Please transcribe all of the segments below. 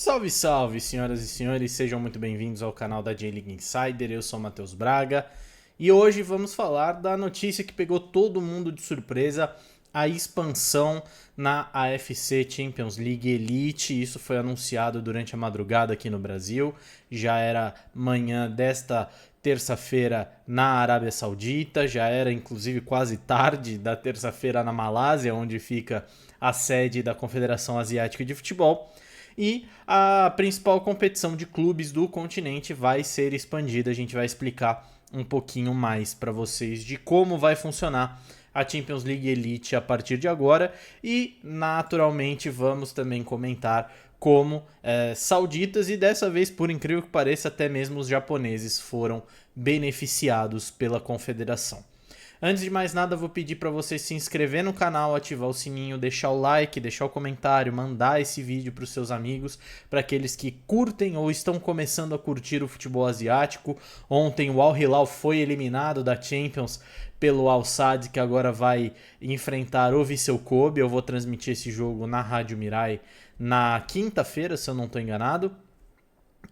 Salve, salve, senhoras e senhores, sejam muito bem-vindos ao canal da J-League Insider. Eu sou o Matheus Braga e hoje vamos falar da notícia que pegou todo mundo de surpresa: a expansão na AFC Champions League Elite. Isso foi anunciado durante a madrugada aqui no Brasil, já era manhã desta terça-feira na Arábia Saudita, já era inclusive quase tarde da terça-feira na Malásia, onde fica a sede da Confederação Asiática de Futebol. E a principal competição de clubes do continente vai ser expandida. A gente vai explicar um pouquinho mais para vocês de como vai funcionar a Champions League Elite a partir de agora. E, naturalmente, vamos também comentar como sauditas e, dessa vez, por incrível que pareça, até mesmo os japoneses foram beneficiados pela confederação. Antes de mais nada, vou pedir para você se inscrever no canal, ativar o sininho, deixar o like, deixar o comentário, mandar esse vídeo para os seus amigos, para aqueles que curtem ou estão começando a curtir o futebol asiático. Ontem o Al Hilal foi eliminado da Champions pelo Al Sadd, que agora vai enfrentar o Vissel Kobe. Eu vou transmitir esse jogo na Rádio Mirai na quinta-feira, se eu não estou enganado.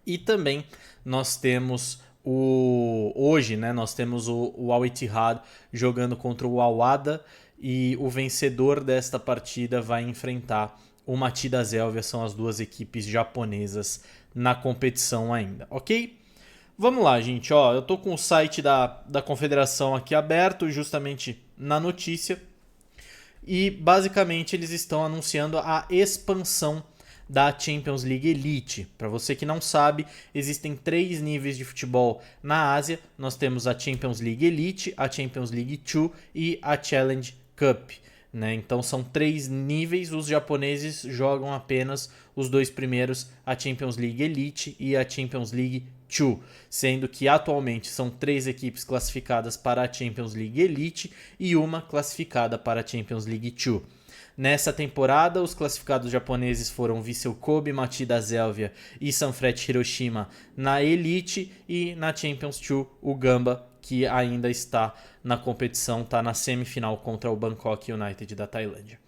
E também nós temos hoje, né, nós temos o Al Ittihad jogando contra o Al Wahda, e o vencedor desta partida vai enfrentar o Mathida Zhelvia. São as duas equipes japonesas na competição ainda, ok? Vamos lá, gente. Ó, eu tô com o site da confederação aqui aberto, justamente na notícia, e basicamente eles estão anunciando a expansão da Champions League Elite. Para você que não sabe, existem 3 níveis de futebol na Ásia. Nós temos a Champions League Elite, a Champions League 2 e a Challenge Cup. Né? Então são 3 níveis. Os japoneses jogam apenas os 2 primeiros, a Champions League Elite e a Champions League 2, sendo que atualmente são 3 equipes classificadas para a Champions League Elite e uma classificada para a Champions League 2. Nessa temporada, os classificados japoneses foram Vissel Kobe, Mathida Zhelvia e Sanfrecce Hiroshima na Elite, e na Champions 2 o Gamba, que ainda está na competição, está na semifinal contra o Bangkok United da Tailândia.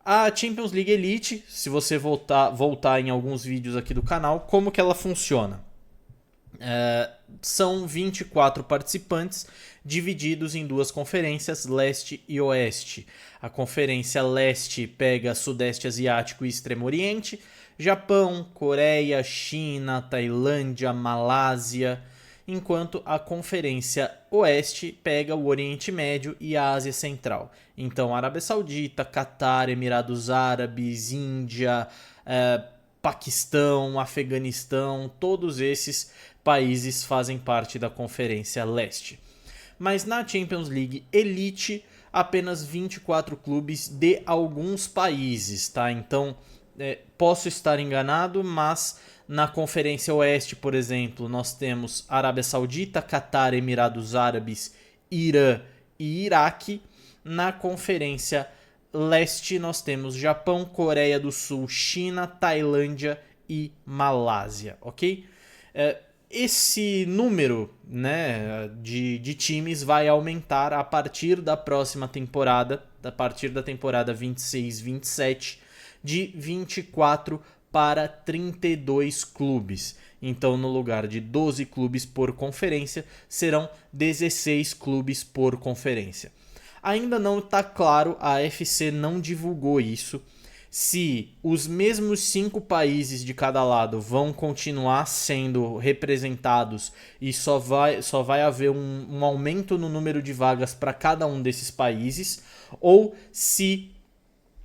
A Champions League Elite, se você voltar em alguns vídeos aqui do canal, como que ela funciona? São 24 participantes divididos em 2 conferências, leste e oeste. A conferência leste pega Sudeste Asiático e Extremo Oriente, Japão, Coreia, China, Tailândia, Malásia, enquanto a conferência oeste pega o Oriente Médio e a Ásia Central. Então, Arábia Saudita, Catar, Emirados Árabes, Índia, Paquistão, Afeganistão, todos esses países fazem parte da Conferência Leste. Mas na Champions League Elite, apenas 24 clubes de alguns países, tá? Então, posso estar enganado, mas na Conferência Oeste, por exemplo, nós temos Arábia Saudita, Catar, Emirados Árabes, Irã e Iraque. Na Conferência Leste, nós temos Japão, Coreia do Sul, China, Tailândia e Malásia, ok? Esse número, né, de times vai aumentar a partir da próxima temporada, a partir da temporada 26-27, de 24 para 32 clubes. Então, no lugar de 12 clubes por conferência, serão 16 clubes por conferência. Ainda não está claro, a AFC não divulgou isso, se os mesmos 5 países de cada lado vão continuar sendo representados e só vai haver um aumento no número de vagas para cada um desses países, ou se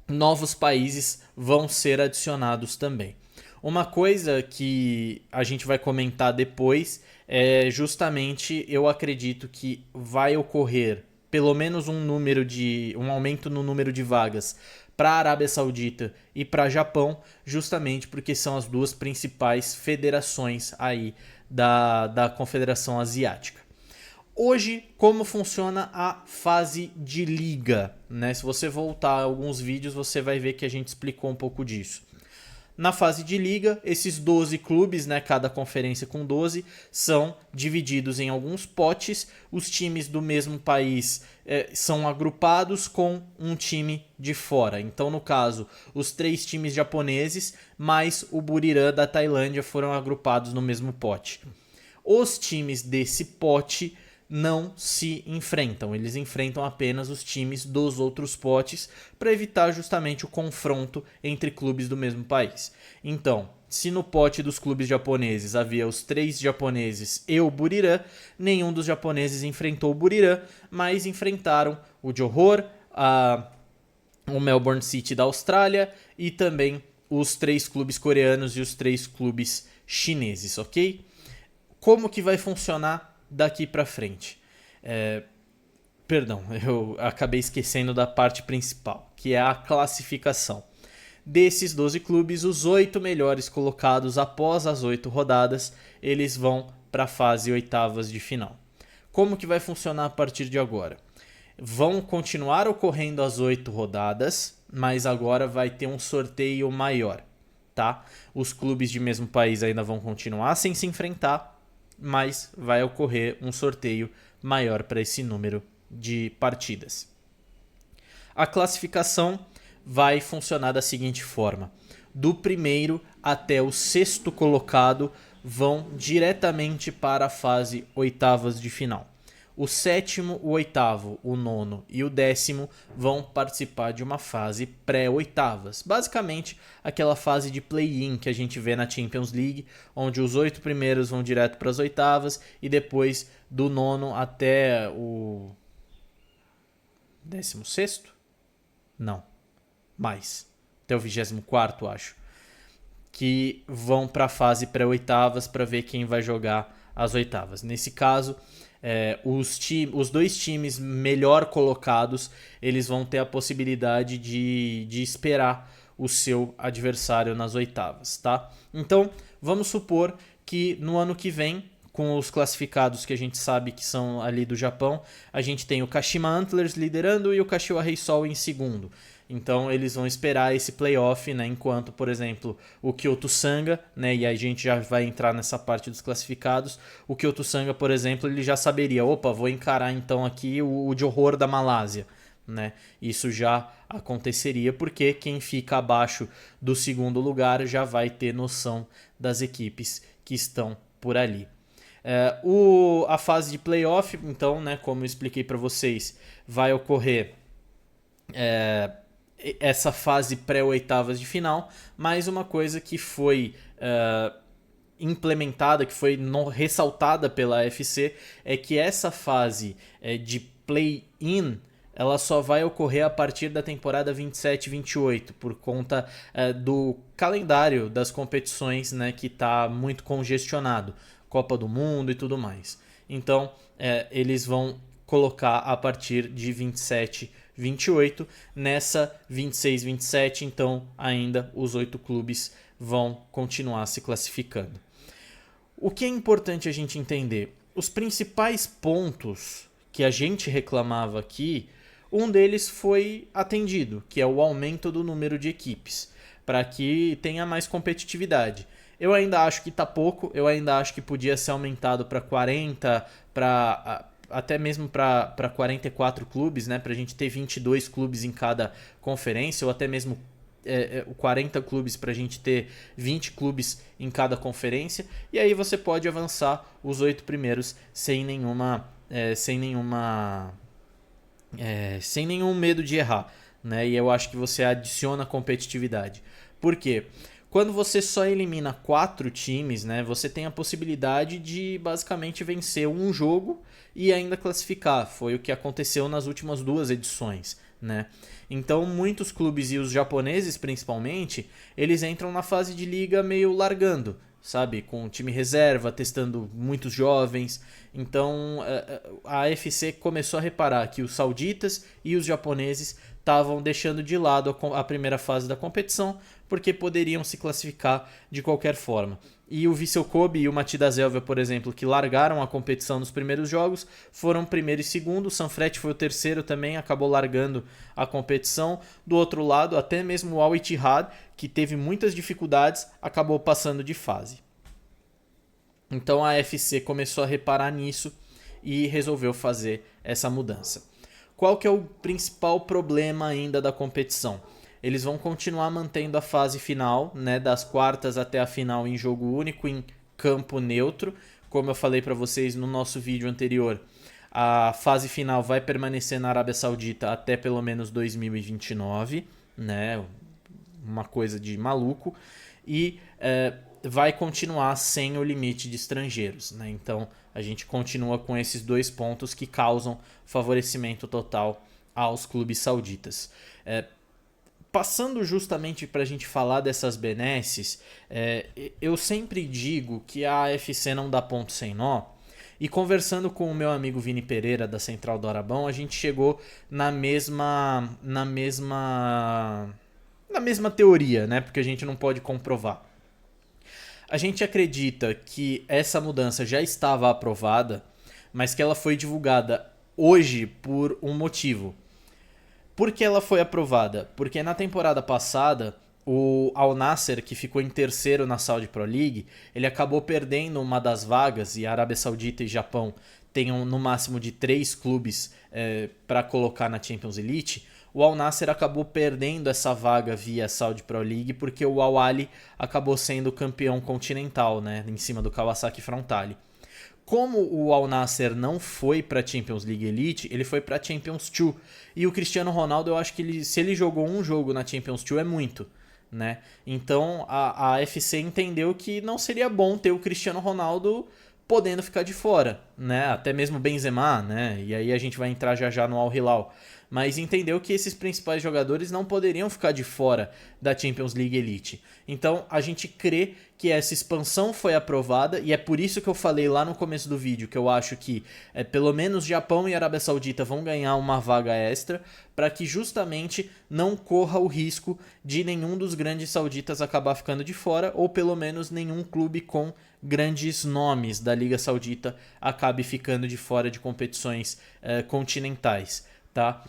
novos países vão ser adicionados também. Uma coisa que a gente vai comentar depois é justamente, eu acredito que vai ocorrer pelo menos um aumento no número de vagas para a Arábia Saudita e para Japão, justamente porque são as 2 principais federações aí da Confederação Asiática. Hoje, como funciona a fase de liga, né? Se você voltar a alguns vídeos, você vai ver que a gente explicou um pouco disso. Na fase de liga, esses 12 clubes, né, cada conferência com 12, são divididos em alguns potes. Os times do mesmo país são agrupados com um time de fora. Então, no caso, os 3 times japoneses mais o Buriram da Tailândia foram agrupados no mesmo pote. Os times desse pote não se enfrentam, eles enfrentam apenas os times dos outros potes para evitar justamente o confronto entre clubes do mesmo país. Então, se no pote dos clubes japoneses havia os 3 japoneses e o Buriram, nenhum dos japoneses enfrentou o Buriram, mas enfrentaram o Johor, o Melbourne City da Austrália e também os 3 clubes coreanos e os 3 clubes chineses, ok? Como que vai funcionar daqui para frente? Perdão, eu acabei esquecendo da parte principal, que é a classificação. Desses 12 clubes, os 8 melhores colocados após as 8 rodadas, eles vão para a fase oitavas de final. Como que vai funcionar a partir de agora? Vão continuar ocorrendo as 8 rodadas, mas agora vai ter um sorteio maior, tá? Os clubes de mesmo país ainda vão continuar sem se enfrentar, mas vai ocorrer um sorteio maior para esse número de partidas. A classificação vai funcionar da seguinte forma: do primeiro até o 6º colocado vão diretamente para a fase oitavas de final. O 7º, o 8º, o 9º e o 10º vão participar de uma fase pré-oitavas. Basicamente, aquela fase de play-in que a gente vê na Champions League, onde os 8 primeiros vão direto para as oitavas e depois do 9º até o 16º? Não, mais. Até o 24º, acho. Que vão para a fase pré-oitavas para ver quem vai jogar as oitavas. Nesse caso, os 2 times melhor colocados, eles vão ter a possibilidade de esperar o seu adversário nas oitavas, tá? Então, vamos supor que no ano que vem, com os classificados que a gente sabe que são ali do Japão, a gente tem o Kashima Antlers liderando e o Kashiwa Reysol em segundo. Então eles vão esperar esse playoff, né, enquanto, por exemplo, o Kyoto Sanga, né, e a gente já vai entrar nessa parte dos classificados, o Kyoto Sanga, por exemplo, ele já saberia, opa, vou encarar então aqui o Johor da Malásia. Né? Isso já aconteceria porque quem fica abaixo do 2º lugar já vai ter noção das equipes que estão por ali. A fase de playoff, então, né, como eu expliquei para vocês, vai ocorrer essa fase pré-oitavas de final, mas uma coisa que foi implementada, que foi ressaltada pela AFC, é que essa fase de play-in ela só vai ocorrer a partir da temporada 27-28, por conta do calendário das competições, né, que está muito congestionado, Copa do Mundo e tudo mais. Então, eles vão colocar a partir de 27-28. Nessa 26-27, então, ainda os 8 clubes vão continuar se classificando. O que é importante a gente entender? Os principais pontos que a gente reclamava aqui, um deles foi atendido, que é o aumento do número de equipes, para que tenha mais competitividade. Eu ainda acho que está pouco, eu ainda acho que podia ser aumentado para 40, até mesmo para 44 clubes, né, para a gente ter 22 clubes em cada conferência, ou até mesmo 40 clubes para a gente ter 20 clubes em cada conferência, e aí você pode avançar os 8 primeiros sem nenhum medo de errar, né? E eu acho que você adiciona competitividade. Por quê? Quando você só elimina 4 times, né, você tem a possibilidade de basicamente vencer um jogo e ainda classificar. Foi o que aconteceu nas últimas 2 edições, né? Então muitos clubes, e os japoneses principalmente, eles entram na fase de liga meio largando, sabe? Com time reserva, testando muitos jovens. Então a AFC começou a reparar que os sauditas e os japoneses estavam deixando de lado a primeira fase da competição porque poderiam se classificar de qualquer forma. E o Vissel Kobe e o Matida Zelvia, por exemplo, que largaram a competição nos primeiros jogos, foram primeiro e segundo. O Sanfrecce foi o terceiro também, acabou largando a competição. Do outro lado, até mesmo o Al Ittihad, que teve muitas dificuldades, acabou passando de fase. Então a AFC começou a reparar nisso e resolveu fazer essa mudança. Qual que é o principal problema ainda da competição? Eles vão continuar mantendo a fase final, né, das quartas até a final em jogo único, em campo neutro. Como eu falei para vocês no nosso vídeo anterior, a fase final vai permanecer na Arábia Saudita até pelo menos 2029, né? Uma coisa de maluco. E vai continuar sem o limite de estrangeiros, né? Então a gente continua com esses dois pontos que causam favorecimento total aos clubes sauditas. Passando justamente para a gente falar dessas benesses, eu sempre digo que a AFC não dá ponto sem nó. E conversando com o meu amigo Vini Pereira, da Central do Arabão, a gente chegou na mesma teoria, né? Porque a gente não pode comprovar. A gente acredita que essa mudança já estava aprovada, mas que ela foi divulgada hoje por um motivo. Por que ela foi aprovada? Porque na temporada passada, o Al Nassr, que ficou em terceiro na Saudi Pro League, ele acabou perdendo uma das vagas, e a Arábia Saudita e Japão têm no máximo de 3 clubes para colocar na Champions Elite. O Al Nassr acabou perdendo essa vaga via Saudi Pro League porque o Al Ahly acabou sendo campeão continental, né, em cima do Kawasaki Frontale. Como o Al Nassr não foi para a Champions League Elite, ele foi para a Champions 2. E o Cristiano Ronaldo, eu acho que se ele jogou um jogo na Champions 2 é muito, né? Então a AFC entendeu que não seria bom ter o Cristiano Ronaldo podendo ficar de fora, né? Até mesmo o Benzema, né? E aí a gente vai entrar já no Al Hilal. Mas entendeu que esses principais jogadores não poderiam ficar de fora da Champions League Elite. Então a gente crê que essa expansão foi aprovada, e é por isso que eu falei lá no começo do vídeo que eu acho que pelo menos Japão e Arábia Saudita vão ganhar uma vaga extra, para que justamente não corra o risco de nenhum dos grandes sauditas acabar ficando de fora, ou pelo menos nenhum clube com grandes nomes da Liga Saudita acabe ficando de fora de competições continentais. Tá?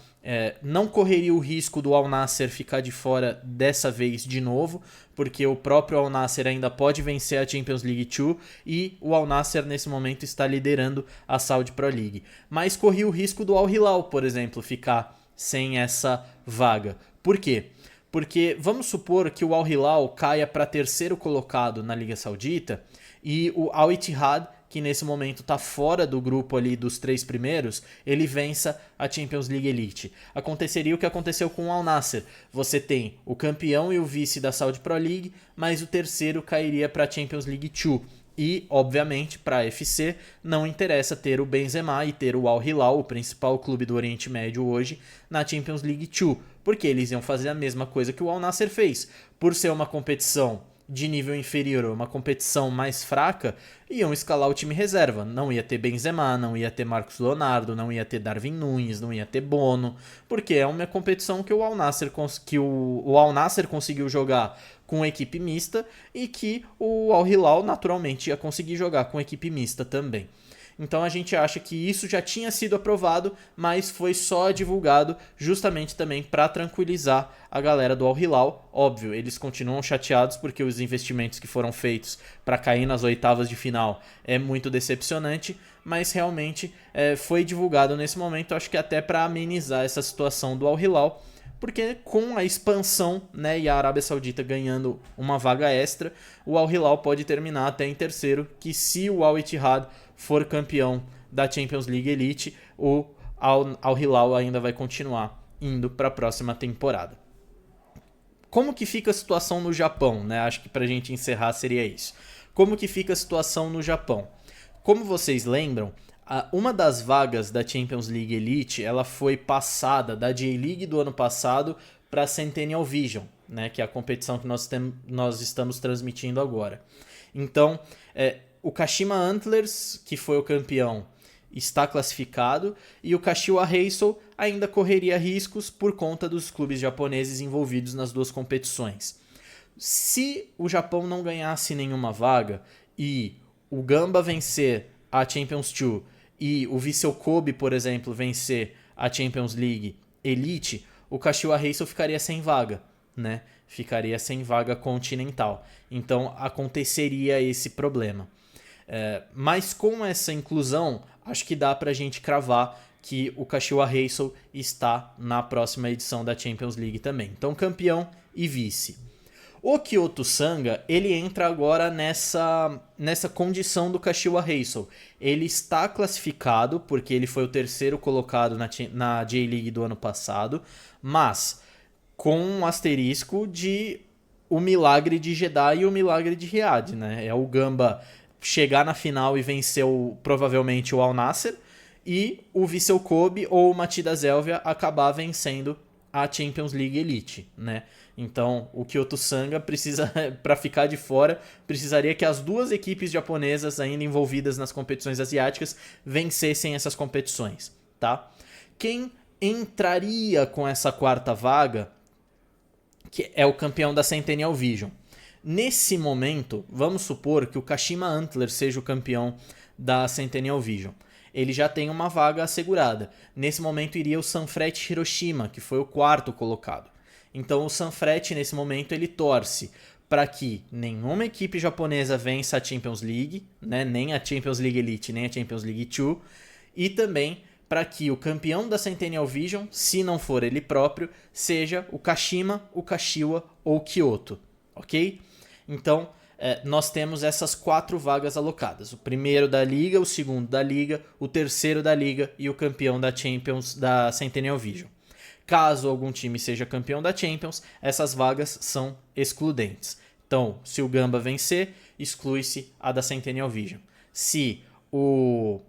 Não correria o risco do Al Nassr ficar de fora dessa vez de novo, porque o próprio Al Nassr ainda pode vencer a Champions League 2 e o Al Nassr nesse momento está liderando a Saudi Pro League. Mas corria o risco do Al Hilal, por exemplo, ficar sem essa vaga. Por quê? Porque vamos supor que o Al Hilal caia para terceiro colocado na Liga Saudita e o Al Ittihad, que nesse momento está fora do grupo ali dos 3 primeiros, ele vença a Champions League Elite. Aconteceria o que aconteceu com o Al Nassr. Você tem o campeão e o vice da Saudi Pro League, mas o terceiro cairia para a Champions League 2. E, obviamente, para a AFC não interessa ter o Benzema e ter o Al Hilal, o principal clube do Oriente Médio hoje, na Champions League 2, porque eles iam fazer a mesma coisa que o Al Nassr fez. Por ser uma competição de nível inferior, uma competição mais fraca, iam escalar o time reserva. Não ia ter Benzema, não ia ter Marcos Leonardo, não ia ter Darwin Núñez, não ia ter Bono, porque é uma competição que o Al Nassr, o Al Nassr conseguiu jogar com equipe mista e que o Al Hilal naturalmente ia conseguir jogar com equipe mista também. Então a gente acha que isso já tinha sido aprovado, mas foi só divulgado justamente também para tranquilizar a galera do Al Hilal. Óbvio, eles continuam chateados porque os investimentos que foram feitos para cair nas oitavas de final é muito decepcionante, mas realmente foi divulgado nesse momento, acho que até para amenizar essa situação do Al Hilal, porque com a expansão, né, e a Arábia Saudita ganhando uma vaga extra, o Al Hilal pode terminar até em terceiro, que se o Al Ittihad for campeão da Champions League Elite, o Al Hilal ainda vai continuar indo para a próxima temporada. Como que fica a situação no Japão, né? Acho que pra gente encerrar seria isso. Como que fica a situação no Japão? Como vocês lembram, uma das vagas da Champions League Elite, ela foi passada da J-League do ano passado para a Centennial Vision, né, que é a competição que nós estamos transmitindo agora. Então, o Kashima Antlers, que foi o campeão, está classificado, e o Kashiwa Reysol ainda correria riscos por conta dos clubes japoneses envolvidos nas duas competições. Se o Japão não ganhasse nenhuma vaga e o Gamba vencer a Champions 2 e o Vissel Kobe, por exemplo, vencer a Champions League Elite, o Kashiwa Reysol ficaria sem vaga, né, ficaria sem vaga continental. Então aconteceria esse problema. Mas com essa inclusão, acho que dá pra gente cravar que o Kashiwa Reysol está na próxima edição da Champions League também. Então campeão e vice. O Kyoto Sanga, ele entra agora nessa condição do Kashiwa Reysol. Ele está classificado, porque ele foi o terceiro colocado na J-League do ano passado, mas com um asterisco de o milagre de Jeddah e o milagre de Riyadh, né? É o Gamba chegar na final e vencer provavelmente o Al Nassr, e o Vissel Kobe ou o Machida Zelvia acabar vencendo a Champions League Elite, né? Então, o Kyoto Sanga precisa, para ficar de fora, precisaria que as duas equipes japonesas ainda envolvidas nas competições asiáticas vencessem essas competições, tá? Quem entraria com essa quarta vaga, que é o campeão da Centennial Vision. Nesse momento, vamos supor que o Kashima Antlers seja o campeão da Centennial Vision. Ele já tem uma vaga assegurada. Nesse momento iria o Sanfrecce Hiroshima, que foi o quarto colocado. Então o Sanfrecce, nesse momento, ele torce para que nenhuma equipe japonesa vença a Champions League, né? Nem a Champions League Elite, nem a Champions League 2, e também para que o campeão da Centennial Vision, se não for ele próprio, seja o Kashima, o Kashiwa ou o Kyoto, ok? Então, nós temos essas 4 vagas alocadas. O primeiro da Liga, o segundo da Liga, o terceiro da Liga e o campeão da Champions da Centennial Vision. Caso algum time seja campeão da Champions, essas vagas são excludentes. Então, se o Gamba vencer, exclui-se a da Centennial Vision. Se o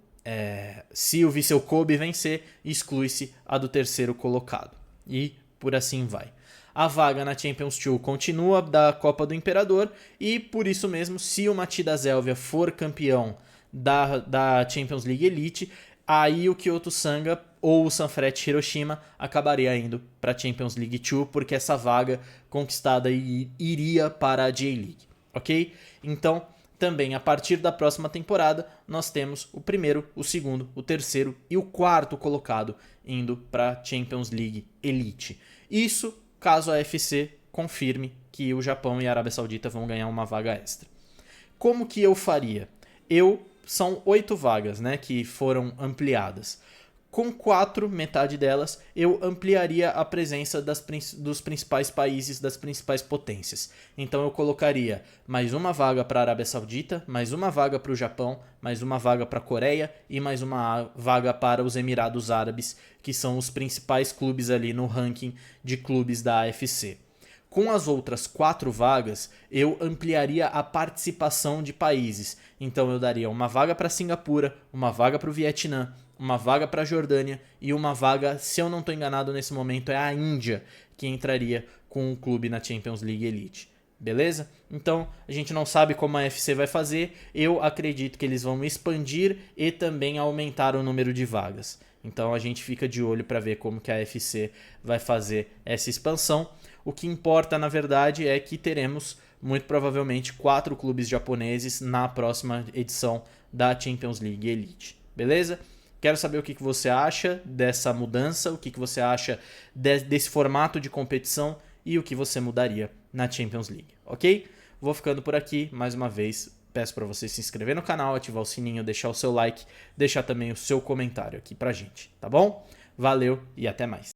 Vissel Kobe vencer, exclui-se a do terceiro colocado. E por assim vai. A vaga na Champions 2 continua da Copa do Imperador e, por isso mesmo, se o Machida Zelvia for campeão da Champions League Elite, aí o Kyoto Sanga ou o Sanfrecce Hiroshima acabaria indo para a Champions League 2, porque essa vaga conquistada iria para a J-League, ok? Então, também a partir da próxima temporada, nós temos o primeiro, o segundo, o terceiro e o quarto colocado indo para a Champions League Elite. Isso caso a FC confirme que o Japão e a Arábia Saudita vão ganhar uma vaga extra. Como que eu faria? São 8 vagas, né, que foram ampliadas. Com 4, metade delas, eu ampliaria a presença dos principais países, das principais potências. Então eu colocaria mais uma vaga para a Arábia Saudita, mais uma vaga para o Japão, mais uma vaga para a Coreia e mais uma vaga para os Emirados Árabes, que são os principais clubes ali no ranking de clubes da AFC. Com as outras 4 vagas, eu ampliaria a participação de países. Então eu daria uma vaga para Singapura, uma vaga para o Vietnã, uma vaga para a Jordânia e uma vaga, se eu não estou enganado nesse momento, é a Índia, que entraria com o clube na Champions League Elite. Beleza? Então, a gente não sabe como a UFC vai fazer. Eu acredito que eles vão expandir e também aumentar o número de vagas. Então, a gente fica de olho para ver como que a UFC vai fazer essa expansão. O que importa, na verdade, é que teremos, muito provavelmente, 4 clubes japoneses na próxima edição da Champions League Elite. Beleza? Quero saber o que você acha dessa mudança, o que você acha desse formato de competição e o que você mudaria na Champions League, ok? Vou ficando por aqui, mais uma vez, peço para você se inscrever no canal, ativar o sininho, deixar o seu like, deixar também o seu comentário aqui pra gente, tá bom? Valeu e até mais!